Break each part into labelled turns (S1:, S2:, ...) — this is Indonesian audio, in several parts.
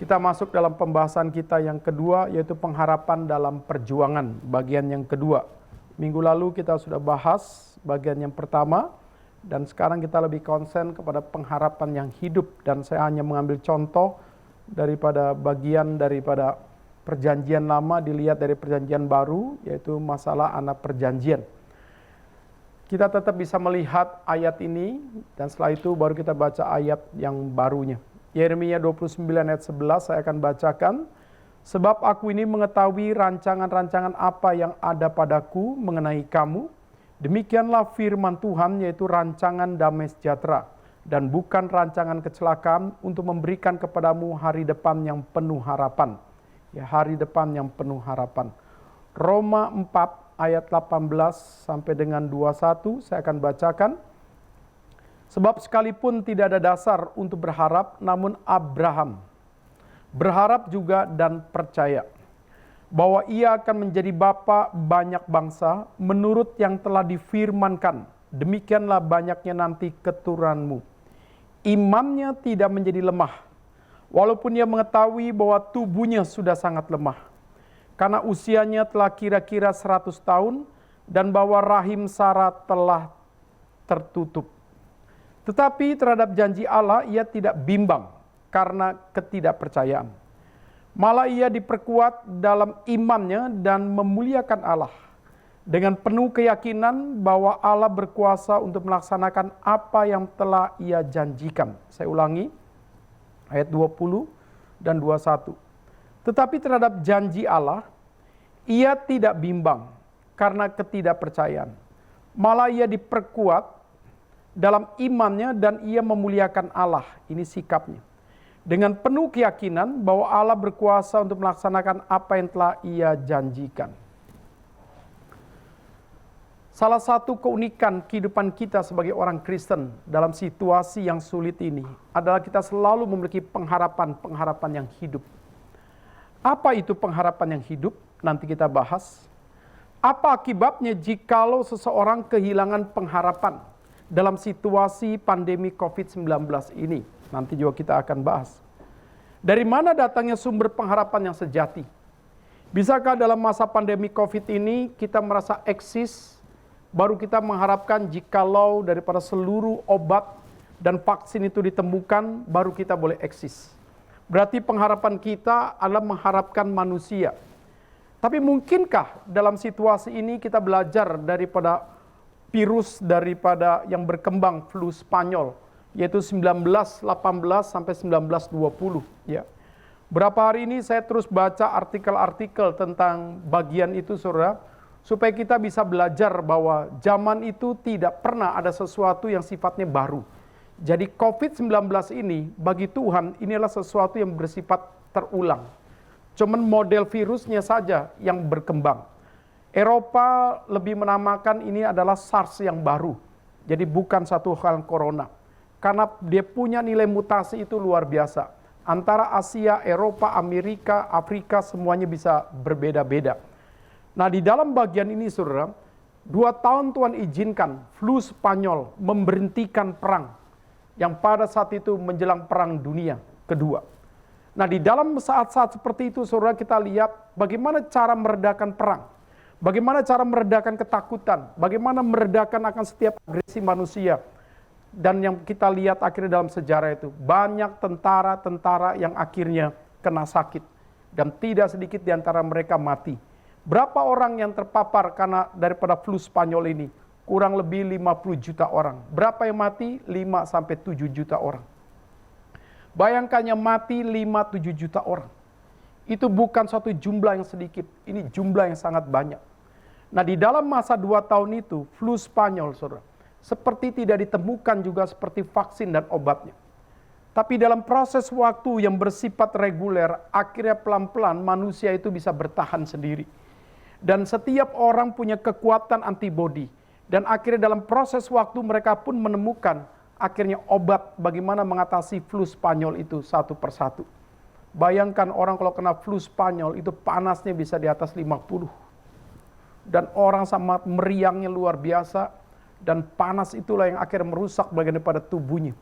S1: Kita masuk dalam pembahasan kita yang kedua, yaitu pengharapan dalam perjuangan, bagian yang kedua. Minggu lalu kita sudah bahas bagian yang pertama, dan sekarang kita lebih konsen kepada pengharapan yang hidup. Dan saya hanya mengambil contoh daripada bagian daripada perjanjian lama dilihat dari perjanjian baru, yaitu masalah anak perjanjian. Kita tetap bisa melihat ayat ini, dan setelah itu baru kita baca ayat yang barunya. Yeremia 29 ayat 11 saya akan bacakan. Sebab aku ini mengetahui rancangan-rancangan apa yang ada padaku mengenai kamu. Demikianlah firman Tuhan, yaitu rancangan damai sejahtera dan bukan rancangan kecelakaan, untuk memberikan kepadamu hari depan yang penuh harapan. Ya, hari depan yang penuh harapan. Roma 4 ayat 18 sampai dengan 21 saya akan bacakan. Sebab sekalipun tidak ada dasar untuk berharap, namun Abraham berharap juga dan percaya bahwa ia akan menjadi bapa banyak bangsa menurut yang telah difirmankan. Demikianlah banyaknya nanti keturunanmu. Imannya tidak menjadi lemah, walaupun ia mengetahui bahwa tubuhnya sudah sangat lemah, karena usianya telah kira-kira 100 tahun, dan bahwa rahim Sarah telah tertutup. Tetapi terhadap janji Allah ia tidak bimbang karena ketidakpercayaan. Malah ia diperkuat dalam imannya dan memuliakan Allah, dengan penuh keyakinan bahwa Allah berkuasa untuk melaksanakan apa yang telah ia janjikan. Saya ulangi, ayat 20 dan 21. Tetapi terhadap janji Allah, ia tidak bimbang karena ketidakpercayaan. Malah ia diperkuat dalam imannya dan ia memuliakan Allah. Ini sikapnya. Dengan penuh keyakinan bahwa Allah berkuasa untuk melaksanakan apa yang telah ia janjikan. Salah satu keunikan kehidupan kita sebagai orang Kristen dalam situasi yang sulit ini adalah kita selalu memiliki pengharapan-pengharapan yang hidup. Apa itu pengharapan yang hidup? Nanti kita bahas. Apa akibatnya jikalau seseorang kehilangan pengharapan dalam situasi pandemi COVID-19 ini? Nanti juga kita akan bahas. Dari mana datangnya sumber pengharapan yang sejati? Bisakah dalam masa pandemi COVID ini kita merasa eksis, baru kita mengharapkan jikalau daripada seluruh obat dan vaksin itu ditemukan, baru kita boleh eksis? Berarti pengharapan kita adalah mengharapkan manusia. Tapi mungkinkah dalam situasi ini kita belajar daripada virus daripada yang berkembang flu Spanyol, yaitu 1918 sampai 1920. Ya. Berapa hari ini saya terus baca artikel-artikel tentang bagian itu, saudara, supaya kita bisa belajar bahwa zaman itu tidak pernah ada sesuatu yang sifatnya baru. Jadi COVID-19 ini bagi Tuhan ini adalah sesuatu yang bersifat terulang. Cuman model virusnya saja yang berkembang. Eropa lebih menamakan ini adalah SARS yang baru. Jadi bukan satu hal corona. Karena dia punya nilai mutasi itu luar biasa. Antara Asia, Eropa, Amerika, Afrika semuanya bisa berbeda-beda. Nah di dalam bagian ini saudara, 2 tahun Tuhan izinkan flu Spanyol memberhentikan perang. Yang pada saat itu menjelang perang dunia kedua. Nah di dalam saat-saat seperti itu saudara, kita lihat bagaimana cara meredakan perang. Bagaimana cara meredakan ketakutan, bagaimana meredakan akan setiap agresi manusia. Dan yang kita lihat akhirnya dalam sejarah itu, banyak tentara-tentara yang akhirnya kena sakit. Dan tidak sedikit di antara mereka mati. Berapa orang yang terpapar karena daripada flu Spanyol ini? Kurang lebih 50 juta orang. Berapa yang mati? 5-7 juta orang. Bayangkan yang mati 5-7 juta orang. Itu bukan suatu jumlah yang sedikit, ini jumlah yang sangat banyak. Nah di dalam masa 2 tahun itu, flu Spanyol saudara, seperti tidak ditemukan juga seperti vaksin dan obatnya. Tapi dalam proses waktu yang bersifat reguler, akhirnya pelan-pelan manusia itu bisa bertahan sendiri. Dan setiap orang punya kekuatan antibodi. Dan akhirnya dalam proses waktu mereka pun menemukan akhirnya obat bagaimana mengatasi flu Spanyol itu satu persatu. Bayangkan orang kalau kena flu Spanyol itu panasnya bisa di atas 50. Dan orang sama meriangnya luar biasa. Dan panas itulah yang akhirnya merusak bagian daripada tubuhnya.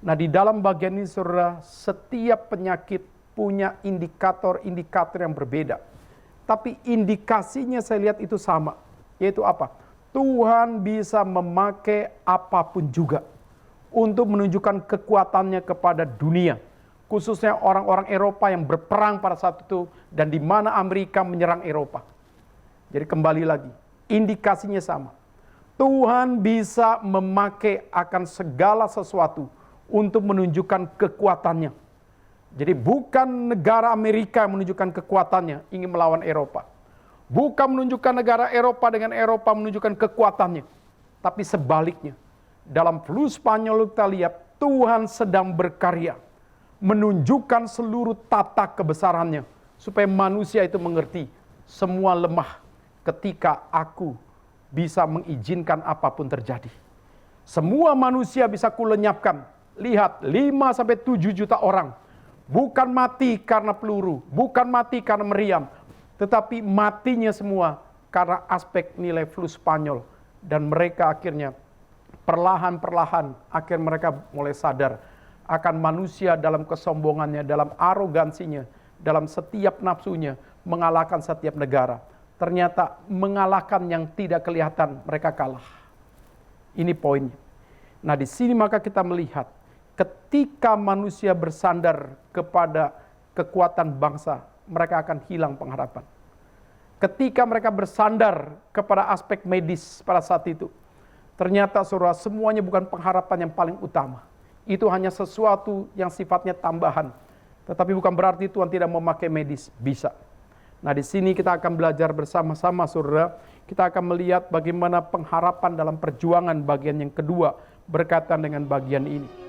S1: Nah di dalam bagian ini saudara, setiap penyakit punya indikator-indikator yang berbeda. Tapi indikasinya saya lihat itu sama. Yaitu apa? Tuhan bisa memakai apapun juga untuk menunjukkan kekuatannya kepada dunia. Khususnya orang-orang Eropa yang berperang pada saat itu dan di mana Amerika menyerang Eropa. Jadi kembali lagi, indikasinya sama. Tuhan bisa memakai akan segala sesuatu untuk menunjukkan kekuatannya. Jadi bukan negara Amerika yang menunjukkan kekuatannya ingin melawan Eropa. Bukan menunjukkan negara Eropa dengan Eropa menunjukkan kekuatannya. Tapi sebaliknya, dalam flu Spanyol kita lihat Tuhan sedang berkarya. Menunjukkan seluruh tata kebesarannya. Supaya manusia itu mengerti semua lemah ketika aku bisa mengizinkan apapun terjadi. Semua manusia bisa kulenyapkan. Lihat, 5-7 juta orang. Bukan mati karena peluru, bukan mati karena meriam. Tetapi matinya semua karena aspek nilai flu Spanyol. Dan mereka akhirnya perlahan-perlahan akhir mereka mulai sadar akan manusia dalam kesombongannya, dalam arogansinya, dalam setiap nafsunya, mengalahkan setiap negara. Ternyata mengalahkan yang tidak kelihatan, mereka kalah. Ini poinnya. Nah, di sini maka kita melihat ketika manusia bersandar kepada kekuatan bangsa, mereka akan hilang pengharapan. Ketika mereka bersandar kepada aspek medis pada saat itu, ternyata saudara semuanya bukan pengharapan yang paling utama. Itu hanya sesuatu yang sifatnya tambahan. Tetapi bukan berarti Tuhan tidak memakai medis, bisa. Nah, di sini kita akan belajar bersama-sama, saudara. Kita akan melihat bagaimana pengharapan dalam perjuangan bagian yang kedua berkaitan dengan bagian ini.